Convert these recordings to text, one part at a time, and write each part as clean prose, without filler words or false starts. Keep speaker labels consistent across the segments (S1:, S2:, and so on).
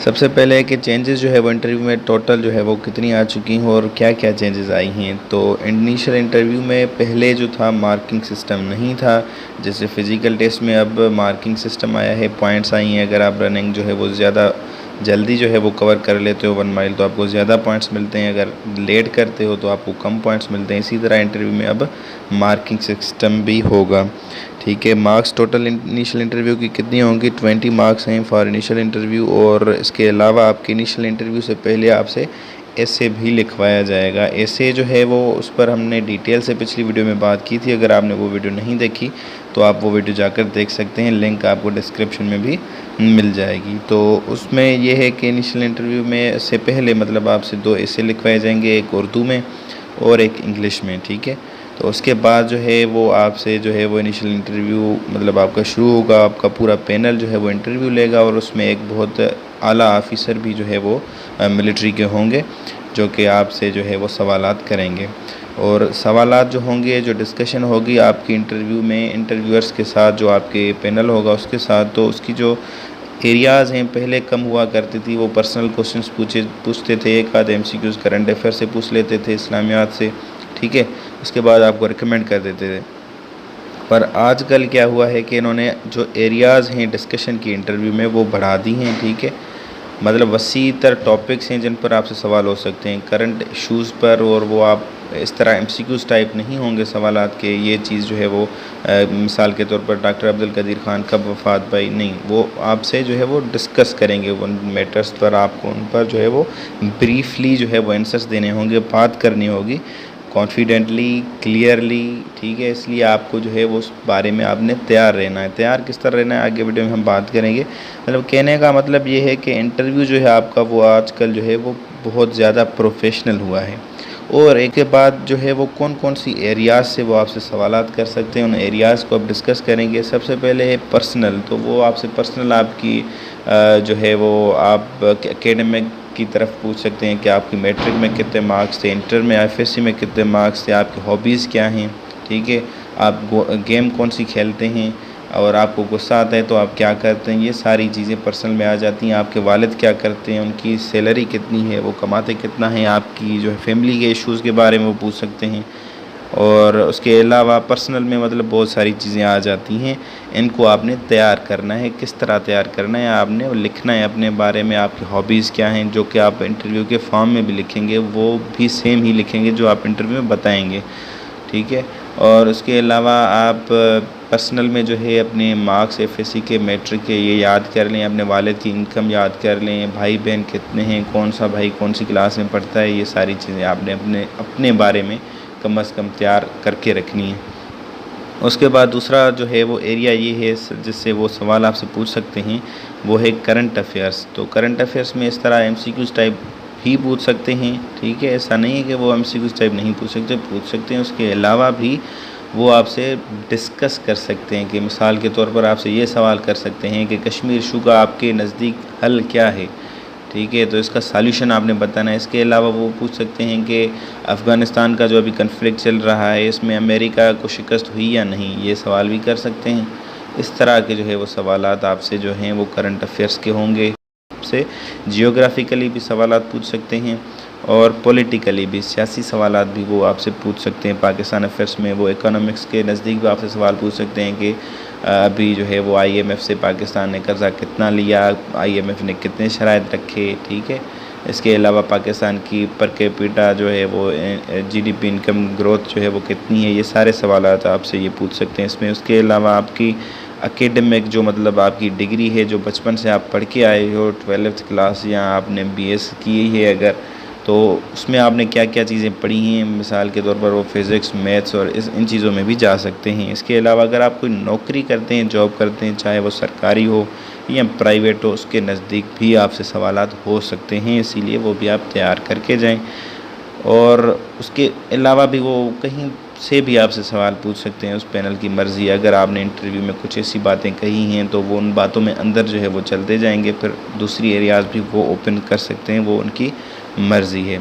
S1: सबसे पहले है कि चेंजेस जो है वो इंटरव्यू में टोटल जो है वो कितनी आ चुकी हैं और क्या-क्या चेंजेस आई हैं। तो इनिशियल इंटरव्यू में पहले जो था मार्किंग सिस्टम नहीं था, जैसे फ़िज़िकल टेस्ट में अब मार्किंग सिस्टम आया है, पॉइंट्स आई हैं। अगर आप रनिंग जो है वो ज़्यादा जल्दी जो है वो कवर कर लेते हो 1 माइल तो आपको ज़्यादा पॉइंट्स मिलते हैं, अगर लेट करते हो तो आपको कम पॉइंट्स मिलते हैं। इसी तरह इंटरव्यू में अब मार्किंग सिस्टम भी होगा। ठीक है, मार्क्स टोटल इनिशियल इंटरव्यू की कितनी होंगी? 20 मार्क्स हैं फॉर इनिशियल इंटरव्यू और इसके अलावा आपके इनिशियल इंटरव्यू से पहले आपसे एसे भी लिखवाया जाएगा। एसे जो है वो उस पर हमने डिटेल से पिछली वीडियो में बात की थी। अगर आपने वो वीडियो नहीं देखी तो आप वो वीडियो जाकर देख सकते हैं, लिंक आपको डिस्क्रिप्शन में भी मिल जाएगी। तो उसमें ये है कि इनिशियल इंटरव्यू में से पहले मतलब आपसे 2 एसे लिखवाए जाएंगे, एक उर्दू में और एक इंग्लिश में। ठीक है, तो उसके बाद जो है वो आपसे जो है वो इनिशियल इंटरव्यू मतलब आपका शुरू होगा। आपका पूरा पैनल जो है वो इंटरव्यू लेगा और उसमें एक बहुत आला ऑफिसर भी जो है वो मिलिट्री के होंगे, जो कि आपसे जो है वो सवालात करेंगे। और सवालात जो होंगे, जो डिस्कशन होगी आपकी इंटरव्यू में इंटरव्यूअर्स के साथ, जो आपके पैनल होगा उसके साथ, तो उसकी जो एरियाज़ हैं पहले कम हुआ करती थी। वो पर्सनल क्वेश्चंस पूछते थे, एक आध एमसीक्यूज़ करंट अफेयर से पूछ लेते थे, इस्लामियात से। ठीक है, उसके बाद आपको रिकमेंड कर देते थे। पर आजकल क्या हुआ है कि इन्होंने जो एरियाज़ हैं डिस्कशन की इंटरव्यू में वो बढ़ा दी हैं। ठीक है, मतलब वसी तर टॉपिक्स हैं जिन पर आपसे सवाल हो सकते हैं करंट इश्यूज़ पर, और वो आप इस तरह एमसीक्यूज़ टाइप नहीं होंगे सवालात के। ये चीज़ जो है वो मिसाल के तौर पर डॉक्टर अब्दुल कदीर ख़ान कब वफ़ात पाई, नहीं, वो आपसे जो है वो डिस्कस करेंगे उन मैटर्स पर। आपको उन पर जो है वो ब्रीफली जो है वो आंसर्स देने होंगे, बात करनी होगी कॉन्फिडेंटली, क्लियरली। ठीक है, इसलिए आपको जो है वो उस बारे में आपने तैयार रहना है। तैयार किस तरह रहना है आगे वीडियो में हम बात करेंगे। मतलब कहने का मतलब ये है कि इंटरव्यू जो है आपका वो आजकल जो है वो बहुत ज़्यादा प्रोफेशनल हुआ है। और एक के बाद जो है वो कौन कौन सी एरियाज़ से वो आपसे सवालात कर सकते हैं, उन एरियाज़ को अब डिस्कस करेंगे। सबसे पहले है पर्सनल, तो वो आपसे पर्सनल आपकी जो है वो आप एकेडमिक की तरफ पूछ सकते हैं कि आपकी मैट्रिक में कितने मार्क्स थे, इंटर में एफएससी में कितने मार्क्स थे, आपकी हॉबीज़ क्या हैं। ठीक है, आप गेम कौन सी खेलते हैं, और आपको गुस्सा आता है तो आप क्या करते हैं। ये सारी चीज़ें पर्सनल में आ जाती हैं। आपके वालिद क्या करते हैं, उनकी सैलरी कितनी है, वो कमाते कितना है, आपकी जो है फैमिली के इश्यूज़ के बारे में वो पूछ सकते हैं। और उसके अलावा पर्सनल में मतलब बहुत सारी चीज़ें आ जाती हैं। इनको आपने तैयार करना है। किस तरह तैयार करना है, आपने लिखना है अपने बारे में, आपकी हॉबीज़ क्या हैं, जो कि आप इंटरव्यू के फॉर्म में भी लिखेंगे, वो भी सेम ही लिखेंगे जो आप इंटरव्यू में बताएंगे। ठीक है, और उसके अलावा आप पर्सनल में जो है अपने मार्क्स एफएससी के, मैट्रिक के, ये याद कर लें। अपने वालिद की इनकम याद कर लें, भाई बहन कितने हैं, कौन सा भाई कौन सी क्लास में पढ़ता है। ये सारी चीज़ें आपने अपने बारे में कम से कम तैयार करके रखनी है। उसके बाद दूसरा जो है वो एरिया ये है जिससे वो सवाल आपसे पूछ सकते हैं, वो है करंट अफेयर्स। तो करंट अफेयर्स में इस तरह एमसीक्यूज़ टाइप भी पूछ सकते हैं। ठीक है, ऐसा नहीं है कि वो एमसीक्यूज़ टाइप नहीं पूछ सकते हैं। उसके अलावा भी वो आपसे डिस्कस कर सकते हैं कि मिसाल के तौर पर आपसे ये सवाल कर सकते हैं कि कश्मीर इशू का आपके नज़दीक हल क्या है। ठीक है, तो इसका सॉल्यूशन आपने बताना है। इसके अलावा वो पूछ सकते हैं कि अफ़गानिस्तान का जो अभी कन्फ्लिक्ट चल रहा है, इसमें अमेरिका को शिकस्त हुई या नहीं, ये सवाल भी कर सकते हैं। इस तरह के जो है वो सवालात आपसे जो हैं वो करंट अफेयर्स के होंगे। आपसे जियोग्राफिकली भी सवालात पूछ सकते हैं और पॉलिटिकली भी, सियासी सवालात भी वो आपसे पूछ सकते हैं। पाकिस्तान अफेयर्स में वो इकोनॉमिक्स के नज़दीक भी आपसे सवाल पूछ सकते हैं कि अभी जो है वो आईएमएफ से पाकिस्तान ने कर्ज़ा कितना लिया, आईएमएफ ने कितने शराइत रखे। ठीक है, इसके अलावा पाकिस्तान की पर कैपिटा जो है वो जीडीपी इनकम ग्रोथ जो है वो कितनी है। ये सारे सवालात आपसे ये पूछ सकते हैं इसमें। उसके अलावा आपकी एकेडमिक जो मतलब आपकी डिग्री है, जो बचपन से आप पढ़ के आए हो, 12th क्लास या आपने बीएस की है अगर, तो उसमें आपने क्या क्या चीज़ें पढ़ी हैं। मिसाल के तौर पर वो फ़िज़िक्स, मैथ्स और इन चीज़ों में भी जा सकते हैं। इसके अलावा अगर आप कोई नौकरी करते हैं, जॉब करते हैं, चाहे वो सरकारी हो या प्राइवेट हो, उसके नज़दीक भी आपसे सवालात हो सकते हैं। इसीलिए वो भी आप तैयार करके जाएं। और उसके अलावा भी वो कहीं से भी आपसे सवाल पूछ सकते हैं, उस पैनल की मर्ज़ी। अगर आपने इंटरव्यू में कुछ ऐसी बातें कही हैं तो वो उन बातों में अंदर जो है वो चलते जाएंगे, फिर दूसरी एरियाज़ भी वो ओपन कर सकते हैं, वो उनकी मर्ज़ी है।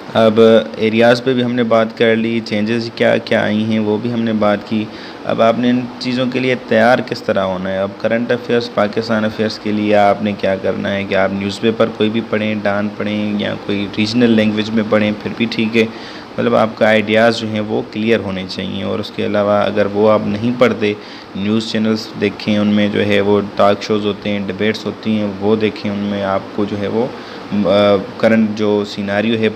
S1: अब एरियाज़ पे भी हमने बात कर ली, चेंजेस क्या क्या आई हैं वो भी हमने बात की। अब आपने इन चीज़ों के लिए तैयार किस तरह होना है। अब करंट अफेयर्स, पाकिस्तान अफेयर्स के लिए आपने क्या करना है कि आप न्यूज़पेपर कोई भी पढ़ें, डान पढ़ें या कोई रीजनल लैंग्वेज में पढ़ें, फिर भी ठीक है। मतलब आपका आइडियाज़ जो हैं वो क्लियर होने चाहिए। और उसके अलावा अगर वो आप नहीं पढ़ते, न्यूज़ चैनल्स देखें, उनमें जो है वो टॉक शोज़ होते हैं, डिबेट्स होती हैं, वो देखें, उनमें आपको जो है वो करंट जो सिनेरियो है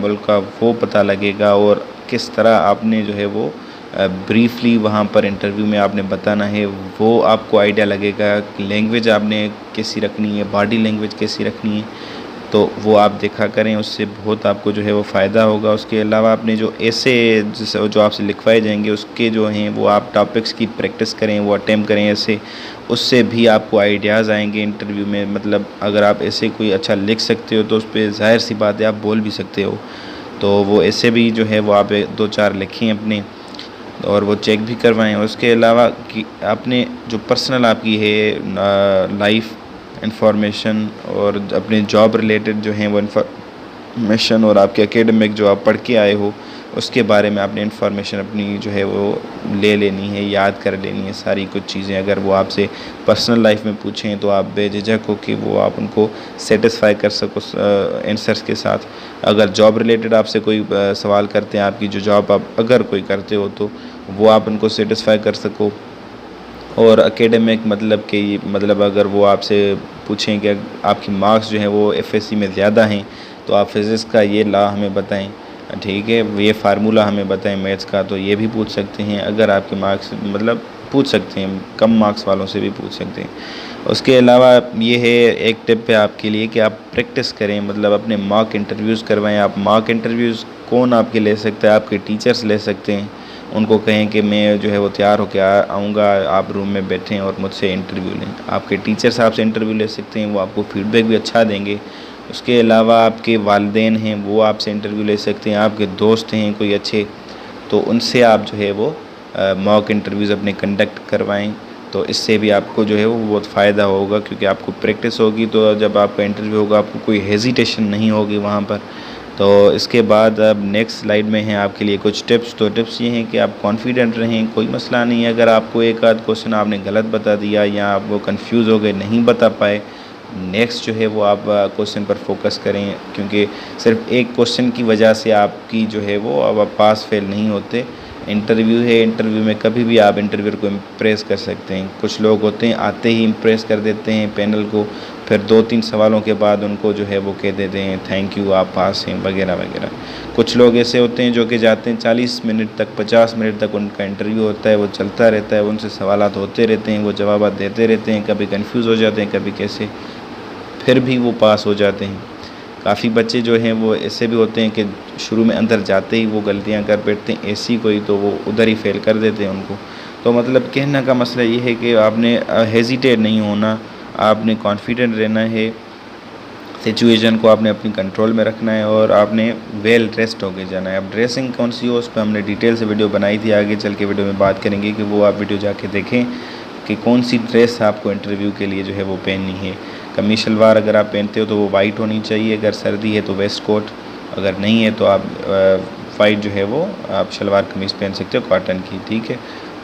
S1: मुल्क का वो पता लगेगा। और किस तरह आपने जो है वो ब्रीफली वहाँ पर इंटरव्यू में आपने बताना है, वो आपको आइडिया लगेगा। लैंग्वेज आपने कैसी रखनी है, बॉडी लैंग्वेज कैसी रखनी है, तो वो आप देखा करें, उससे बहुत आपको जो है वो फ़ायदा होगा। उसके अलावा आपने जो ऐसे जो आपसे लिखवाए जाएंगे उसके जो हैं वो आप टॉपिक्स की प्रैक्टिस करें, वो अटेम्प्ट करें ऐसे, उससे भी आपको आइडियाज़ आएंगे इंटरव्यू में। मतलब अगर आप ऐसे कोई अच्छा लिख सकते हो तो उस पर ज़ाहिर सी बात है आप बोल भी सकते हो। तो वो ऐसे भी जो है वो आप 2-4 लिखें अपने, और वो चेक भी करवाएं। और उसके अलावा कि आपने जो पर्सनल आपकी है लाइफ इंफॉर्मेशन और अपने जॉब रिलेटेड जो हैं वो इंफॉर्मेशन, और आपके एकेडमिक जो आप पढ़ के आए हो उसके बारे में आपने इंफॉर्मेशन अपनी जो है वो ले लेनी है, याद कर लेनी है सारी कुछ चीज़ें। अगर वो आपसे पर्सनल लाइफ में पूछें तो आप बेझिझक हो कि वो आप उनको सेटिस्फाई कर सको आंसर्स के साथ। अगर जॉब रिलेटेड आपसे कोई सवाल करते हैं, आपकी जो जॉब आप अगर कोई करते हो तो वो आप उनको सेटिस्फाई कर सको। और एकेडमिक मतलब अगर वो आपसे पूछें कि आपकी मार्क्स जो हैं वो एफएससी में ज़्यादा हैं तो आप फिज़िक्स का ये लॉ हमें बताएं, ठीक है, ये फार्मूला हमें बताएं मैथ्स का, तो ये भी पूछ सकते हैं। अगर आपके मार्क्स पूछ सकते हैं, कम मार्क्स वालों से भी पूछ सकते हैं। उसके अलावा ये है एक टिप है आपके लिए कि आप प्रैक्टिस करें, मतलब अपने मॉक इंटरव्यूज़ करवाएं। आप मॉक इंटरव्यूज़ कौन आपके ले सकता है, आपके टीचर्स ले सकते हैं। उनको कहें कि मैं जो है वो तैयार होकर आऊँगा, आप रूम में बैठें और मुझसे इंटरव्यू लें। आपके टीचर्स आपसे इंटरव्यू ले सकते हैं, वो आपको फ़ीडबैक भी अच्छा देंगे। उसके अलावा आपके वालिदैन हैं वो आपसे इंटरव्यू ले सकते हैं, आपके दोस्त हैं कोई अच्छे, तो उनसे आप जो है वो मॉक इंटरव्यूज़ अपने कंडक्ट करवाएं। तो इससे भी आपको जो है वो बहुत फ़ायदा होगा, क्योंकि आपको प्रैक्टिस होगी तो जब आपका इंटरव्यू होगा आपको कोई हेजिटेशन नहीं होगी वहाँ पर। तो इसके बाद अब नेक्स्ट स्लाइड में है आपके लिए कुछ टिप्स। तो टिप्स ये हैं कि आप कॉन्फिडेंट रहें, कोई मसला नहीं है अगर आपको एक आध क्वेश्चन आपने गलत बता दिया या आप वो कंफ्यूज हो गए, नहीं बता पाए, नेक्स्ट जो है वो आप क्वेश्चन पर फोकस करें, क्योंकि सिर्फ एक क्वेश्चन की वजह से आपकी जो है वो अब आप पास फेल नहीं होते। इंटरव्यू है, इंटरव्यू में कभी भी आप इंटरव्यूअर को इम्प्रेस कर सकते हैं। कुछ लोग होते हैं आते ही इम्प्रेस कर देते हैं पैनल को, फिर 2-3 सवालों के बाद उनको जो है वो कह देते हैं थैंक यू आप पास हैं वगैरह वगैरह। कुछ लोग ऐसे होते हैं जो कि जाते हैं 40 मिनट तक 50 मिनट तक उनका इंटरव्यू होता है, वो चलता रहता है, उनसे सवालात होते रहते हैं, वो जवाब देते रहते हैं, कभी कंफ्यूज हो जाते हैं, कभी कैसे, फिर भी वो पास हो जाते हैं। काफ़ी बच्चे जो हैं वो ऐसे भी होते हैं कि शुरू में अंदर जाते ही वो गलतियां कर बैठते हैं ऐसी कोई, तो वो उधर ही फेल कर देते हैं उनको। तो मतलब कहने का मसला ये है कि आपने हेजिटेट नहीं होना, आपने कॉन्फिडेंट रहना है, सिचुएशन को आपने अपनी कंट्रोल में रखना है और आपने वेल ड्रेस्ड होके जाना है। अब ड्रेसिंग कौन सी हो उस पर हमने डिटेल से वीडियो बनाई थी, आगे चल के वीडियो में बात करेंगे कि वो आप वीडियो जाके देखें कि कौन सी ड्रेस आपको इंटरव्यू के लिए जो है वो पहननी है। कमीज शलवार अगर आप पहनते हो तो वो वाइट होनी चाहिए, अगर सर्दी है तो वेस्ट कोट, अगर नहीं है तो आप वाइट जो है वो आप शलवार कमीज़ पहन सकते हो कॉटन की, ठीक है।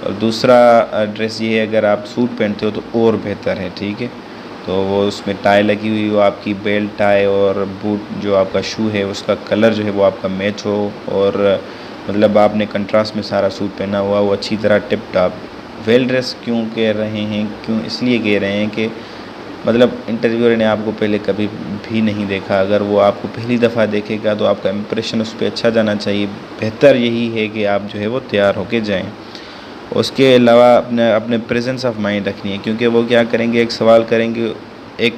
S1: और दूसरा ड्रेस ये है, अगर आप सूट पहनते हो तो और बेहतर है, ठीक है। तो वो उसमें टाई लगी हुई हो, आपकी बेल्ट टाई और बूट जो आपका शू है उसका कलर जो है वो आपका मैच हो, और मतलब आपने कंट्रास्ट में सारा सूट पहना हुआ वो अच्छी तरह टिप टॉप। वेल ड्रेस क्यों कह रहे हैं, क्यों इसलिए कह रहे हैं कि मतलब इंटरव्यूअर ने आपको पहले कभी भी नहीं देखा, अगर वो आपको पहली दफ़ा देखेगा तो आपका इम्प्रेशन उस पर अच्छा जाना चाहिए। बेहतर यही है कि आप जो है वो तैयार होके जाएं। उसके अलावा अपने अपने प्रेजेंस ऑफ माइंड रखनी है, क्योंकि वो क्या करेंगे, एक सवाल करेंगे एक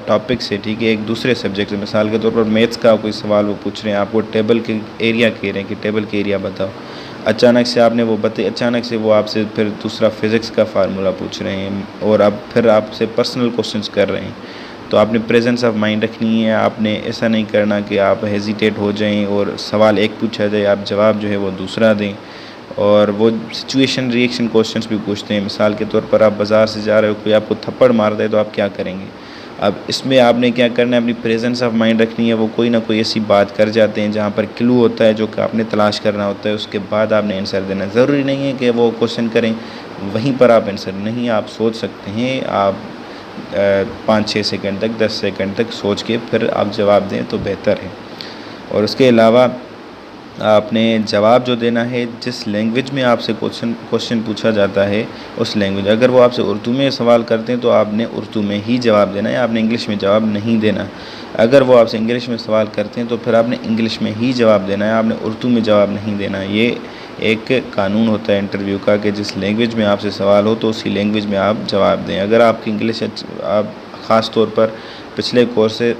S1: टॉपिक से, ठीक है, एक दूसरे सब्जेक्ट से। मिसाल के तौर पर मैथ्स का कोई सवाल वो पूछ रहे हैं, आपको टेबल के एरिया कह रहे हैं कि टेबल के एरिया बताओ, अचानक से आपने वो अचानक से वो आपसे फिर दूसरा फिज़िक्स का फार्मूला पूछ रहे हैं और अब फिर आपसे पर्सनल क्वेश्चंस कर रहे हैं। तो आपने प्रेजेंस ऑफ माइंड रखनी है, आपने ऐसा नहीं करना कि आप हेजिटेट हो जाएं और सवाल एक पूछा जाए आप जवाब जो है वो दूसरा दें। और वो सिचुएशन रिएक्शन क्वेश्चंस भी पूछते हैं। मिसाल के तौर पर आप बाज़ार से जा रहे हो, कोई आपको थप्पड़ मार दे तो आप क्या करेंगे, अब इसमें आपने क्या करना है, अपनी प्रेजेंस ऑफ माइंड रखनी है। वो कोई ना कोई ऐसी बात कर जाते हैं जहाँ पर क्लू होता है जो कि आपने तलाश करना होता है, उसके बाद आपने आंसर देना है। ज़रूरी नहीं है कि वो क्वेश्चन करें वहीं पर आप आंसर, नहीं, आप सोच सकते हैं। आप 5-6 सेकंड तक, 10 सेकंड तक सोच के फिर आप जवाब दें तो बेहतर है। और उसके अलावा आपने जवाब जो देना है, जिस लैंग्वेज में आपसे क्वेश्चन पूछा जाता है उस लैंग्वेज, अगर वो आपसे उर्दू में सवाल करते हैं तो आपने उर्दू में ही जवाब देना है, आपने इंग्लिश में जवाब नहीं देना। अगर वो आपसे इंग्लिश में सवाल करते हैं तो फिर आपने इंग्लिश में ही जवाब देना है, आपने उर्दू में जवाब नहीं देना। ये एक कानून होता है इंटरव्यू का कि जिस लैंग्वेज में आपसे सवाल हो तो उसी लैंग्वेज में आप जवाब दें। अगर आपकी इंग्लिश आप ख़ास तौर पर पिछले कोर्स से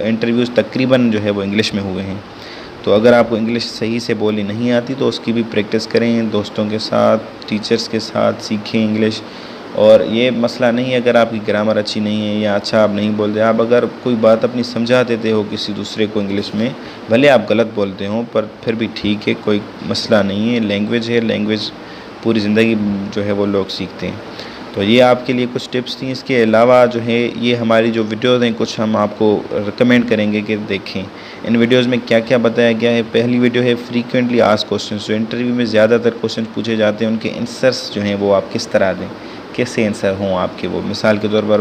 S1: इंटरव्यूज़ तकरीबन जो है वो इंग्लिश में हुए हैं, तो अगर आपको इंग्लिश सही से बोलनी नहीं आती तो उसकी भी प्रैक्टिस करें, दोस्तों के साथ, टीचर्स के साथ सीखें इंग्लिश। और ये मसला नहीं है अगर आपकी ग्रामर अच्छी नहीं है या अच्छा आप नहीं बोलते, आप अगर कोई बात अपनी समझा देते हो किसी दूसरे को इंग्लिश में, भले आप गलत बोलते हो पर फिर भी ठीक है, कोई मसला नहीं है। लैंग्वेज है, लैंग्वेज पूरी ज़िंदगी जो है वो लोग सीखते हैं। तो ये आपके लिए कुछ टिप्स थी। इसके अलावा जो है ये हमारी जो वीडियोज़ हैं कुछ हम आपको रिकमेंड करेंगे कि देखें। इन वीडियोज़ में क्या क्या बताया गया है। पहली वीडियो है फ्रीक्वेंटली आस्क्ड क्वेश्चंस, जो इंटरव्यू में ज़्यादातर क्वेश्चन पूछे जाते हैं उनके आंसर्स जो हैं वो आप किस तरह दें, कैसे आंसर हों आपके। वो मिसाल के तौर पर